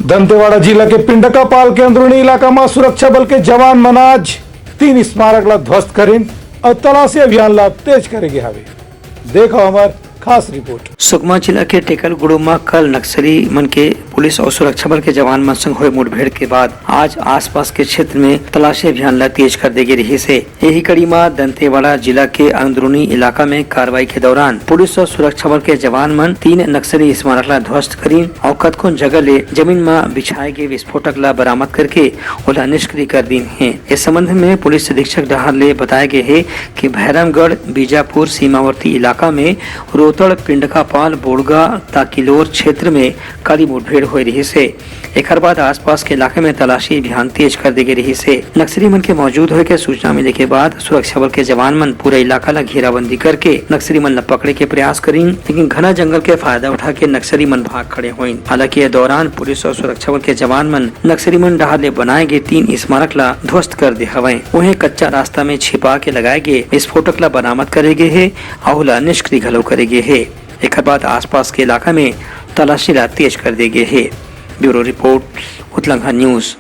दंतेवाड़ा जिला के पिंडकापाल के अंदरूनी इलाका में सुरक्षा बल के जवान मनाज 3 स्मारक ला ध्वस्त करीन और तलाशी अभियान ला तेज करेगी। हवे देखो हमार खास रिपोर्ट। सुकमा जिला के टेकल गुड़ो में कल नक्सली मन के पुलिस और सुरक्षा बल के जवान मन संग हुए मुठभेड़ के बाद आज आसपास के क्षेत्र में तलाशी अभियान ला तेज कर देगी रही से। यही कड़ी में दंतेवाड़ा जिला के अंदरूनी इलाका में कार्रवाई के दौरान पुलिस और सुरक्षा बल के जवान मन 3 नक्सली स्मारक ला ध्वस्त करी और कतकों जगह ले जमीन में बिछाए गए विस्फोटक ला बरामद करके ओला निष्क्रिय कर दी है। इस संबंध में पुलिस अधीक्षक डहार ले बताए गए है कि भैरमगढ़ बीजापुर सीमावर्ती इलाका में रोतड़ पिंडकापाल बोड़गा ताकिलोर क्षेत्र में कड़ी मुठभेड़ हो रही से। एक बाद आसपास के इलाके में तलाशी अभियान तेज कर दी गई रही से। नक्सली मन के मौजूद होने के सूचना मिले के बाद सुरक्षा बल के जवान मन पूरा इलाका ला घेराबंदी करके नक्सली मन ला पकड़े के प्रयास करी, लेकिन घना जंगल के फायदा उठा के नक्सली मन भाग खड़े हुए। हालांकि इस दौरान पुलिस और सुरक्षा बल के जवान मन नक्सली मन डहार ले बनाए गए 3 स्मारक ला ध्वस्त कर दे हवे। उन्हें कच्चा रास्ता में छिपा के लगाए गए विस्फोटक ला बरामद करेगे है और निष्क्रिय घलो करेगे है। एक बाद आसपास के इलाका में तलाशी ला तेज कर देगे है। ब्यूरो रिपोर्ट उतलंघा न्यूज।